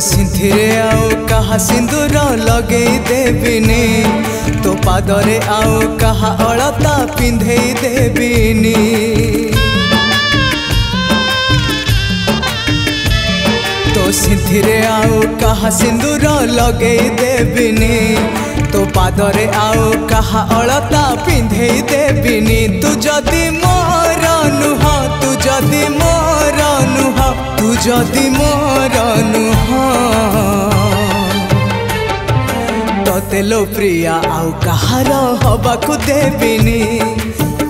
सिंथिरे आउ कहा सिंदूर लगे देविनी तो पादरे आउ कहा अलता पिंधे देविनी तो सिंथिरे आउ कहा सिंदूर लगे देविनी तो पादरे आउ कहा अलता पिंधे देविनी तू जदि मोर नुह तू जदि मोर नुह तू जदि मोर नुह तोते लो प्रिया आउ कहार हबाकू देविनी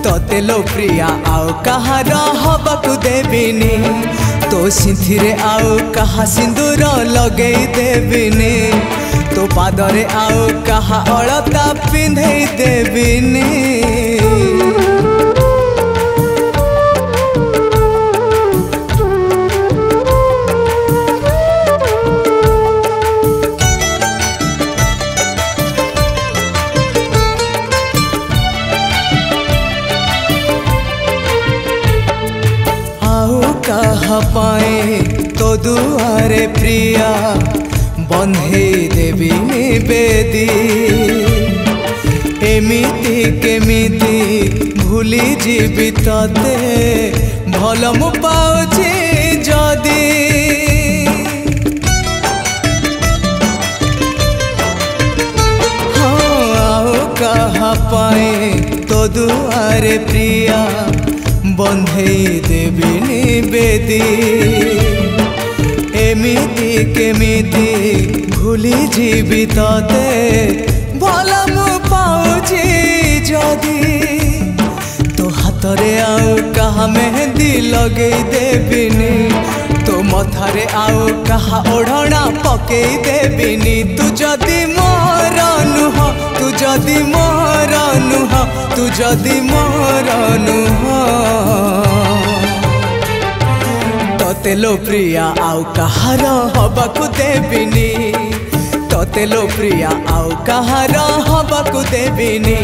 तोते लो प्रिया आउ कहार हबाकू देविनी तो सिंथिरे आउ कहा सिंदूर लगे देविनी तो पादरे आउ कहा अलता पिंधे देविनी कहा पाए तो दुआरे प्रिया बंधे देवी बेदी एमिति केमिति भूली जीवी तते भल मु पाउछि जदी हाँ कहा पाए तो दुआरे प्रिया बंधे देविनी बेदी एमिति केमिति भूली जीवी तते भल मु पाउछि जदी तो हाथरे आउ कहा मेहंदी लगे देविनी तो मथारे आउ कहा ओढ़ना पके देविनी तू जदि मोर नुह तू जदि मोर नुह तू जदि मोर नुह तोते लो प्रिया आउ कहार हबाकू देविनी तोते लो प्रिया आउ कहार हबाकू देविनी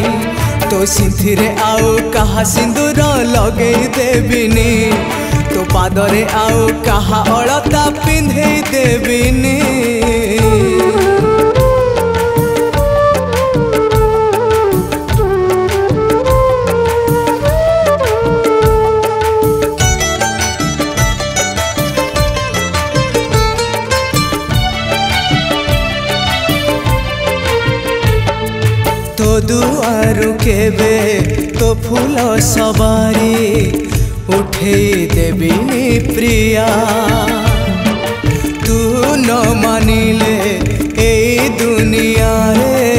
तो सिंथिरे आउ कहा सिंदूर लगे देविनी तो पादरे आउ कहा अलता पिंधे देविनी तो दुआरु केबे तो फूल सवारी उठे देविनी प्रिया तू न मानिले ए दुनिया रे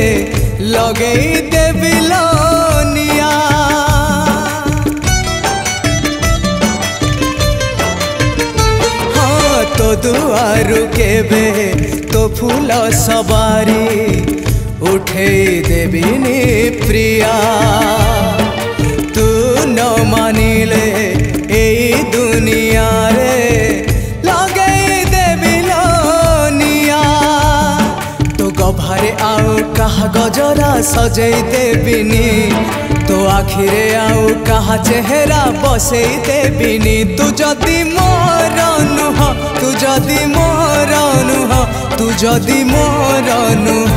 लगे देविलोनिया हाँ तो दुआरु केबे तो फूल सवारी उठे देविनी प्रिया तू न मानिले ए दुनिया रे लगे देविलोनिया तो गभारे आउ कहा गजरा सजे देविनी तो आखिरे आउ कहा चेहरा बसे देविनी तू जदि मोर नुह तू जदि मोर नुह तू जदि मोर नुह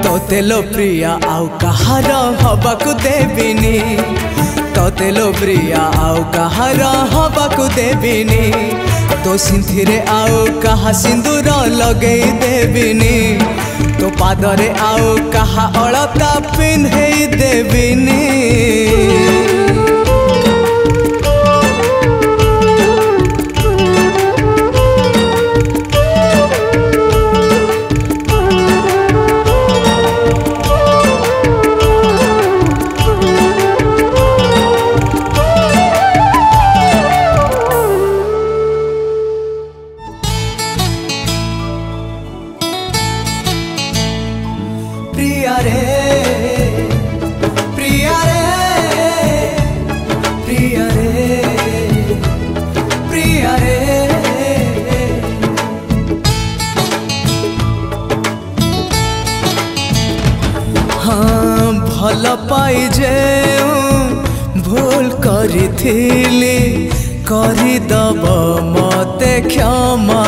तोते लो प्रिया आउ कहार हबाकू देविनी तोते लो प्रिया आउ कहार हबाकू देविनी तो सिंथिरे आउ कहा सिंदूर लगे देविनी तो पादरे आउ कहा अलता पिंधे देविनी प्रिया रे प्रिया रे प्रिया रे प्रिया रे हाँ भल पाई जे भूल करी करदब मते दे क्षमा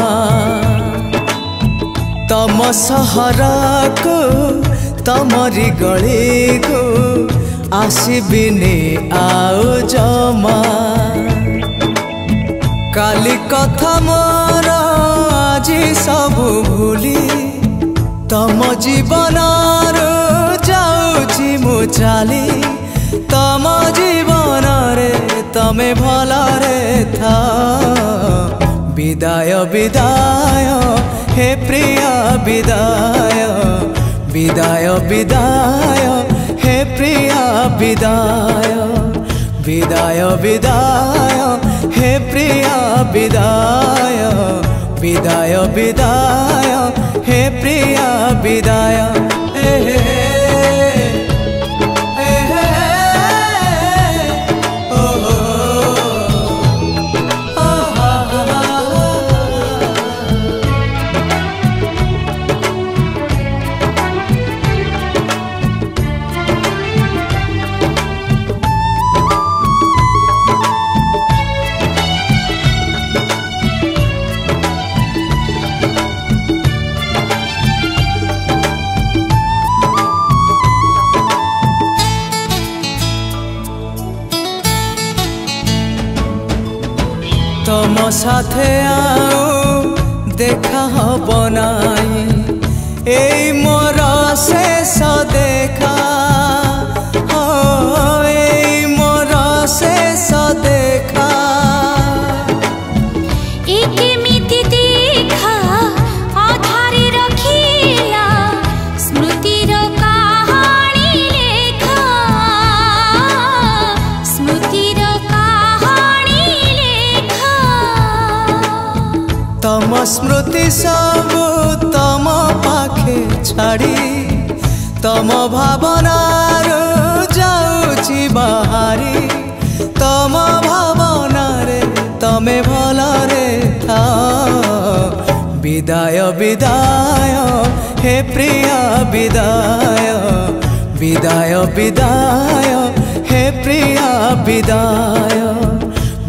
तम सहरा को तमरी गली को आसबिनी आउ जमा काली कथा मोर आज सब भूली तम जीवन जाऊची मु चाली तम जीवन रे तमे भलरे था विदाय विदाय हे प्रिया विदाय विदाय विदाय हे प्रिया विदाय विदाय विदाय हे प्रिया विदाय विदाय विदाय हे प्रिया विदाय तम साथे आउ देखा हब नाई एई मोर शेष देखा हो एई मोर शेष देखा केमिति देखा आधारे रखिला स्मृतिर कहानी लेखा स्मृतिर तम स्मृति सब तम पाखे छाड़ी तम भावनार जाऊची बाहारी तम भावनार तमे भलरे था विदाय विदाय हे प्रिया विदाय विदाय विदाय हे प्रिया विदाय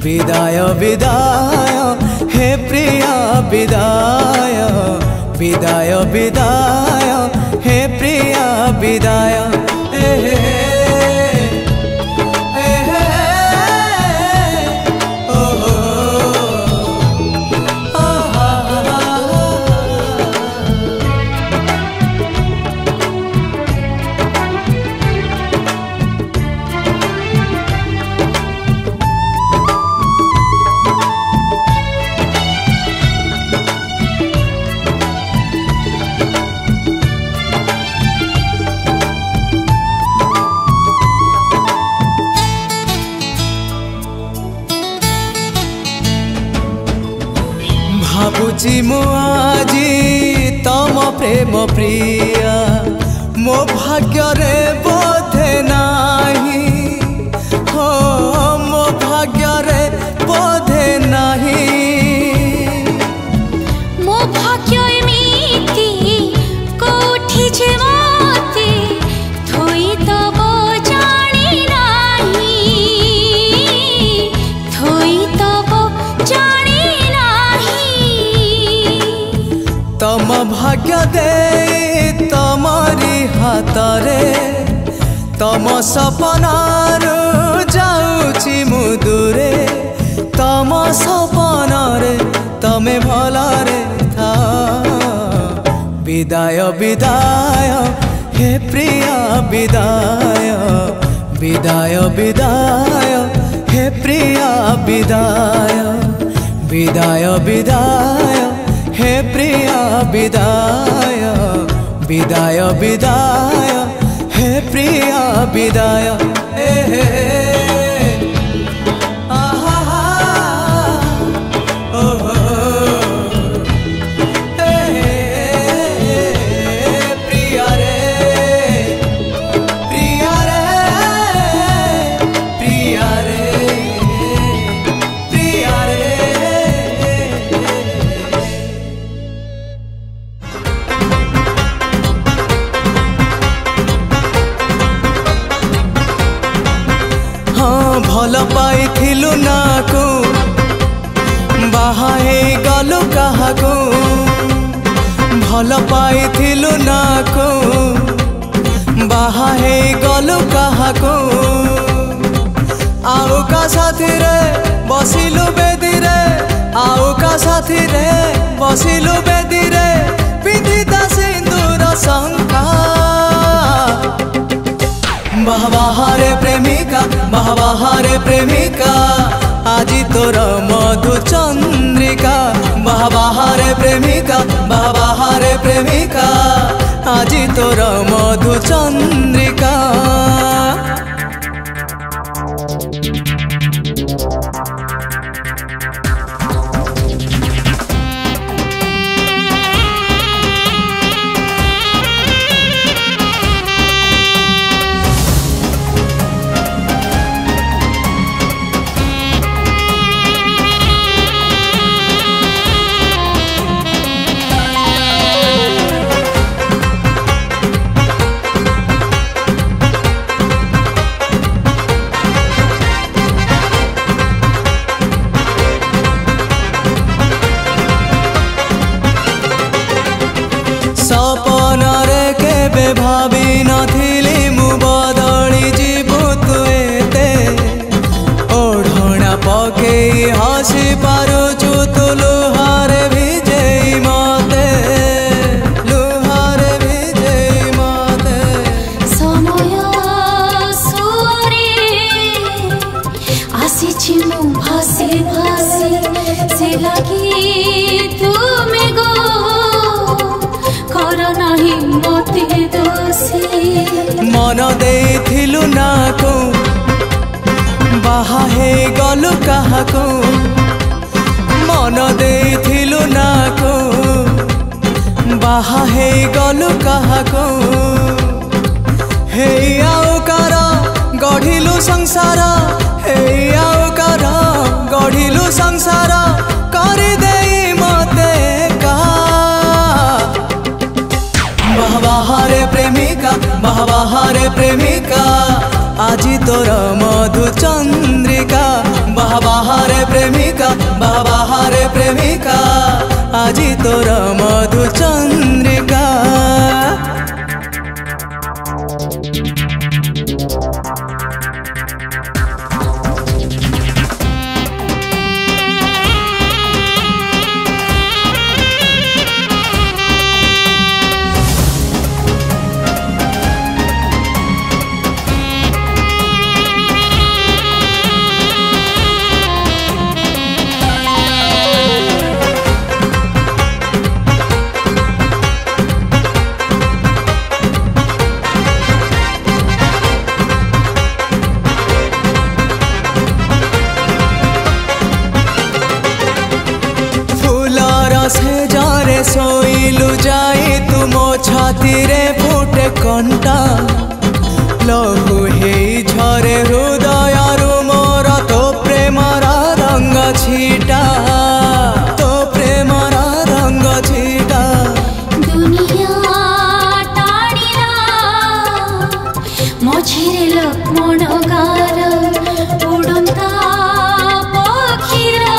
विदाय विदाय हे प्रिया विदाय विदाय विदाय हे प्रिया विदाय भाबुची मु आजी तम प्रेम प्रिया मो भाग्य रे बोधे नाही हो मो भाग्य रे बोधे नाही मो भाग्य एमिति कोठी जे मते थोई तब जानी नाही थोई तब जानी तम भाग्य दे तमरी हातरे तम सपनार जाऊची मु दूरे तम सपनार तमे भलरे था विदाय विदाय हे प्रिया विदाय विदाय विदाय हे प्रिया विदाय विदाय विदाय हे प्रिया विदाय विदाय विदाय हे प्रिया विदाय प्रिया रे प्रिया रे प्रिया रे प्रिया रे भल पाइथिलु ना को बाहा हे गलु काहाको भल पाइथिलु नाको बाहा हे गलु काहाको आउ का साथी रे बसिलु बेदी रे आउ का साथी रे बसिलु बेदी रे पिंधिता सिंदूर शंका बाहारे प्रेमिका बाहारे प्रेमिका आजी तोर मधु चंद्रिका बाहारे प्रेमिका बाहारे प्रेमिका आजी तोर मधु चंद्रिका सपनरे केबे भावी नथिली मु बदली जीवु तु एते ओढ़ना पकेई हसी पारुचु तु लुहारे भिजेई मते लुहारे भिजेई मते समय सुरे आसीछि मु भासी भासी से लागी तुमे गो मन देथिलु नाको बाहा हे गलु काहाको मन देथिलु नाको बाहा हे गलु काहाको हे आउ कार गढ़िलु संसार हे आउ कार गढ़िलु संसार करि देई मते का बाहारे प्रेमिका बाहारे प्रेमिका आजी तोर मधु चंद्रिका बाहारे प्रेमिका बाहारे प्रेमिका आजी तोर मधु चंद्रिका से जारे सोइलु जाई तु मो छाती रे फुटे कंटा लहु हे झरे हृदय रु मोर तो प्रेमर रंग छीटा तो प्रेमर रंग छीटा दुनिया टाणीला मझिरे लक्ष्मण गार उड़ंता पक्षीरा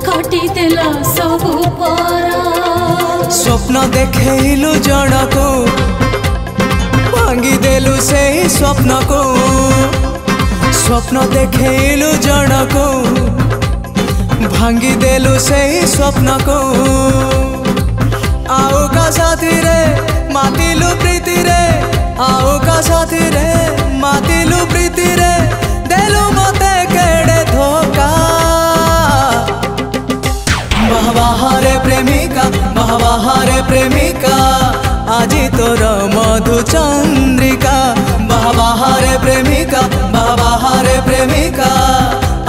कटिदेला सबु पर स्वप्न देखेलु जणको भांगी देलु से स्वप्न को स्वप्न देखेलु जणको भांगी देलु से स्वप्न को आउ का साथी रे मातिलु प्रीति रे आउ का साथी रे मातिलु प्रीति रे देलु मते केड़े धोखा बाहारे प्रेमिका बाहारे प्रेमिका आजी तोर मधु चंद्रिका बाहारे प्रेमिका बाहारे प्रेमिका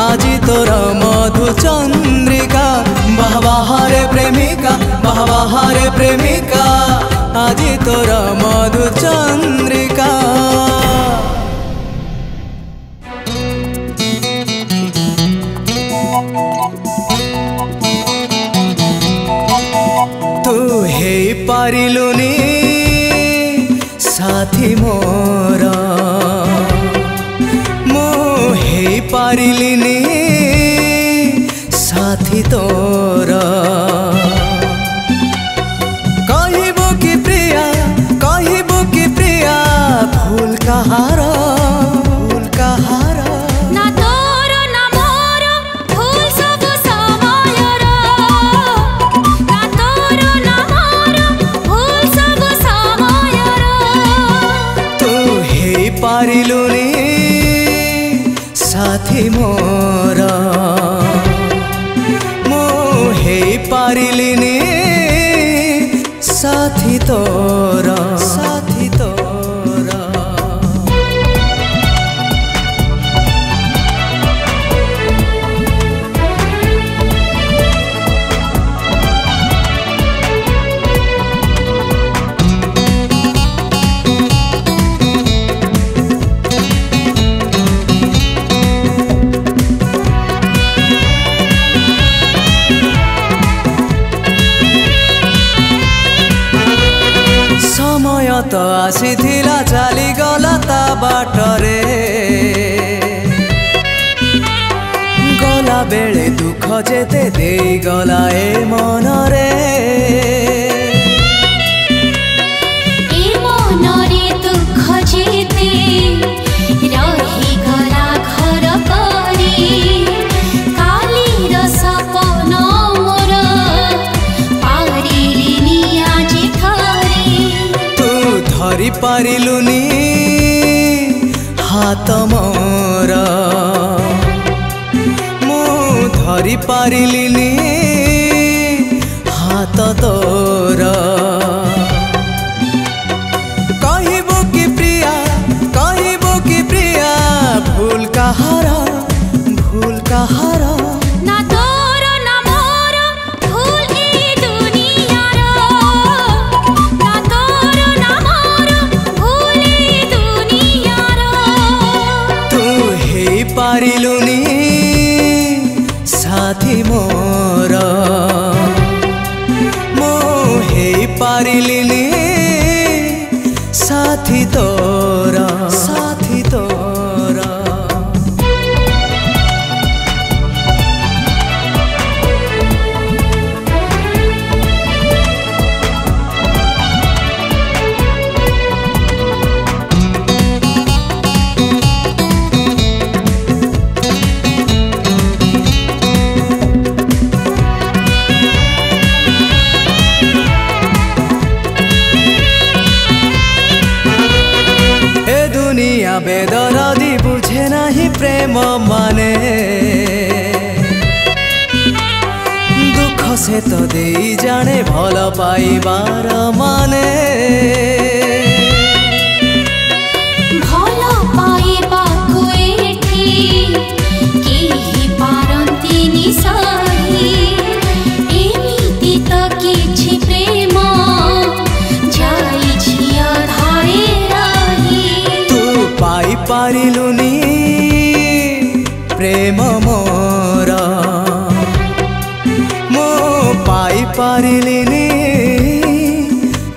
आजी तोर मधु चंद्रिका बाहारे प्रेमिका बाहारे प्रेमिका आजी तोर मधु चंद्रिका पारिलुनी साथी मोर मु हे पारिलिनी साथी साथी तोर कहबो कि प्रिया भूल कहार ना तोर ना मोर भूल सब समयर ना तोर ना मोर भूल सब समयर तू हे पारिलुनी साथी मोर मो हे पारिलिनी साथी तोर तो आसीथिला चली गला ता बाटरे गला बेले दुख जेते दे गला ए मनरे दुख जेते रही गला घर परी कालीर सपन मोर पारिलिनी आजि थरी धरी पारिलुनी हाथ मोर मु धरी पारिलिनी हाथ तोर कहबो कि प्रिया भूल कहार ना तोर ना मोर भूल ए दुनियार ना तोर ना मोर भूल ए दुनियार तू हे पारिलुनी साथी मोर मो हे पारिलिनी साथी तोर बेदरदी बुझे नहीं प्रेम माने दुख से तो दे जाने भल पाइबार माने भल पाइबा एठी केही पारंतिनी सही एमिति त किछि प्रेम जाइछि अधारे रही पाई पारिलुनी प्रेम मोर मो पाई पारिलिनी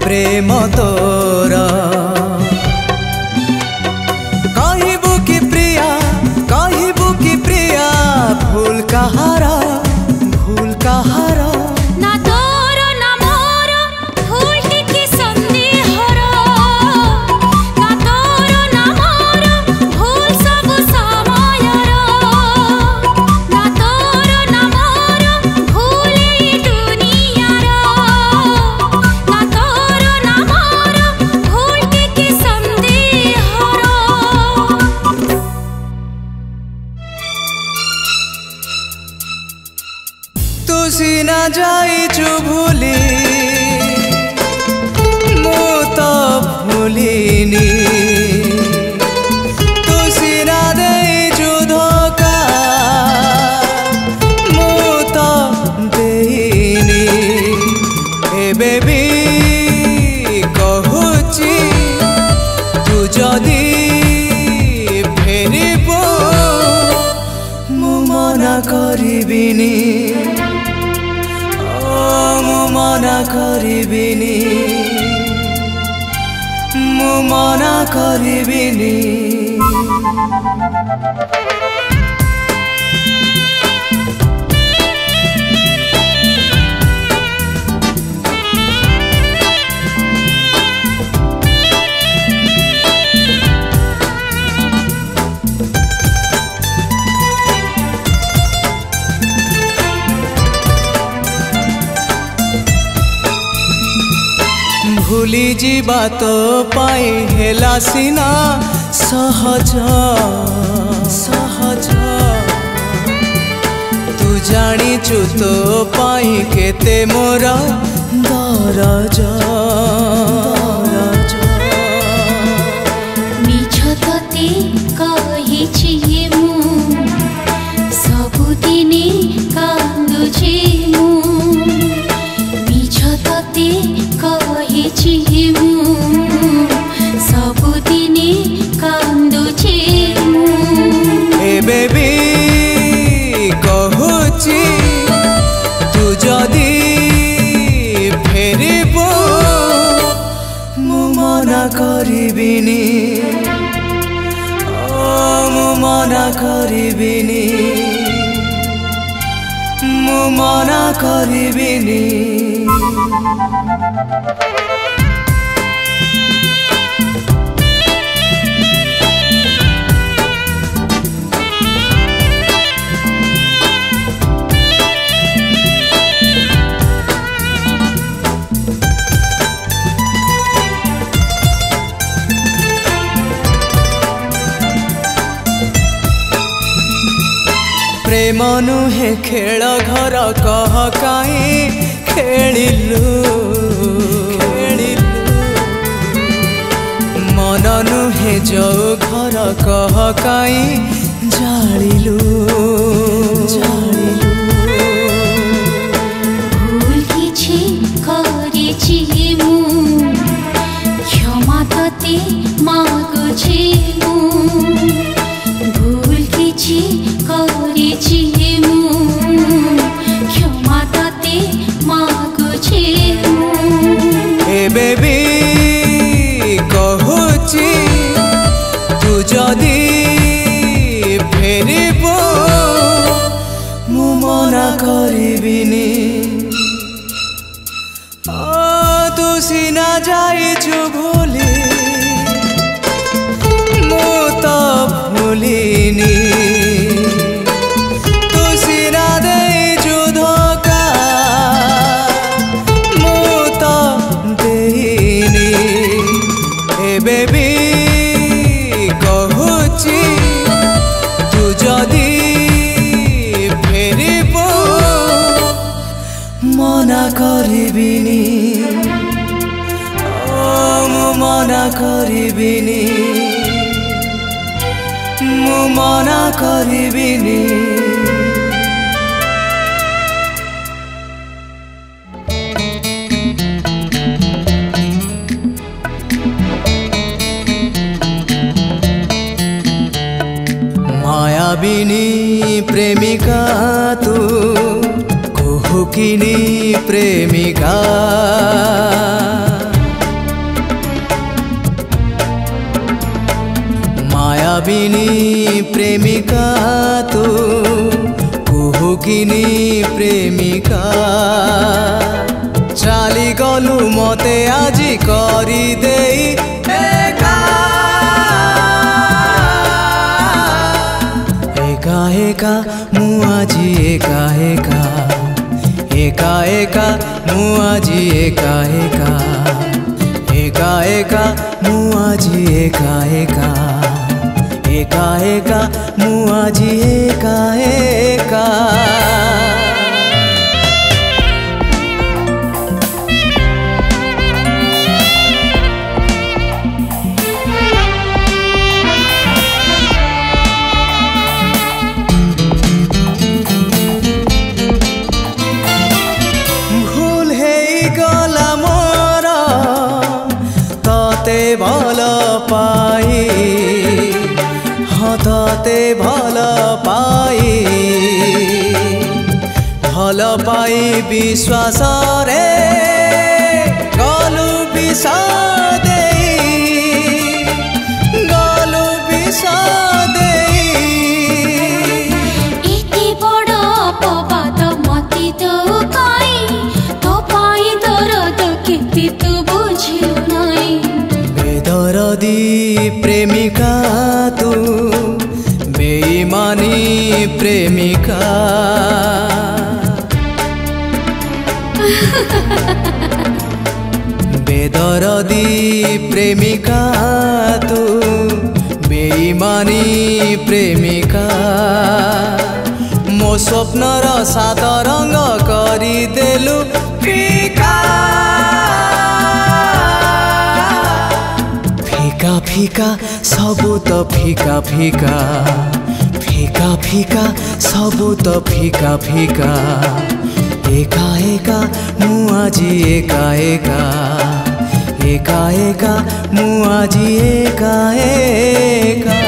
प्रेम तोर कहबो कि प्रिया भूल कहार ना तोर ना मोर भूल टिकी संदेहर ना तोर ना मोर भूल सब समयर ना तोर ना मोर भूल ए दुनियार ना तोर ना मोर भूल टिकी संदेहर तू सीना जाइछु भूली मु तो भूलिनी तू सीना देइछु धोखा मु तो देइनी एबे भी कहुची तू जदी फेरिबो मु मना करिबिनी मना करिबिनी मु मना करिबिनी भूली जीवा तो पाई हेला सिना सहज सहज तू जानिचु तो पाई केते मोर दरज मिछ तते कहिछि मु सबुदिने कान्दुछि मु मिछ तते कहिछि मु सबुदिने कान्दुछि मु ए बेबी कहुछि तू जदी फेरिबो मु मना करिबिनी मु मना करिबिनी मु मना करिबिनी प्रेम नुहे खेल घर कह काई खेलिलु मन नुहे जो घर कह काई जालिलु भूल किछि करिछि मु क्षमा तते मागुछि मु भूल किछि करिछि मु क्षमा तते मागुछि मु ए बेबी कहुछि तू जदी फेरिबो मु मना करिबिनी तू सिना जाइछु भूली मु तो भूलिनी तू सिना देइछु धोका मु तो देइनी ए बेबी कहुछि तू जदी फेरिबो मना करिबिनी मु मना करिबिनी मु मना करिबिनी मायाबिनी प्रेमिका तू कुहुकिनी प्रेमिका मायाबिनी प्रेमिका तू कुहुकिनी प्रेमिका चाली गलु मते आजी करी देई एका एका एका मु आजी एका एका एका एका मु आजी एका एका एका एका मु आजी एका एका एका एका मु आजी एका एका भल पाई हते भल पाई भल पाई विश्वास रे गलु विष गलु विष एते बड़ अपवाद मति तो काई तो पाई दरद केते तू बुझिलु नाई बेदरदी प्रेमिका तू बेईमानी प्रेमिका बेदरदी प्रेमिका तू बेईमानी प्रेमिका मो स्वप्नर सात रंग करदेलु फीका फीका फीका सबू तो फीका फीका फीका फीका सबू तो फीका फीका एका एका मु आजी एका एका एका एका मु आजी एका एका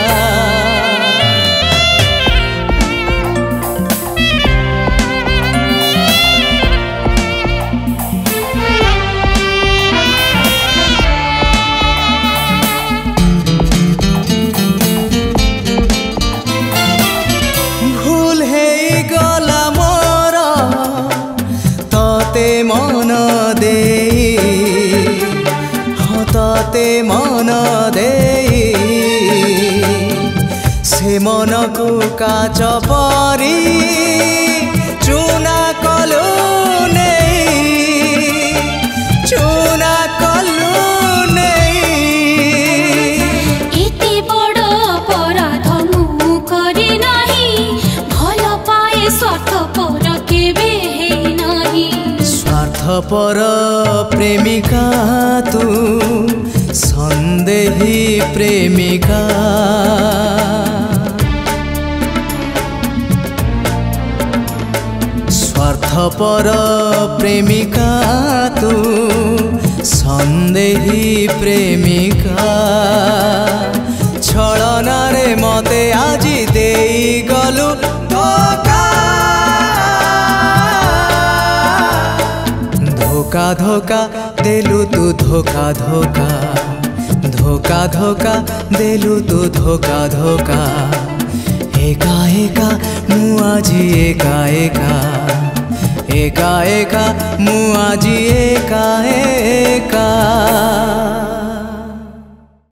मन दे हते मन दे से मन को काच परी चुना कलु नहीं चुना कलु नहीं एते बड़ अपराध मु करी नाही भल पाए स्वार्थ पर केबे हे नाही स्वार्थपर प्रेमिका तू संदेही प्रेमिका स्वार्थपर प्रेमिका तू संदेही प्रेमिका छलना रे मते आजी देई गलु धोका धोका धोका देलु तू धोका धोका धोका धोका देलु तू धोका धोका एका एका मु आजी एका एका एका एका मु आजी एका एका।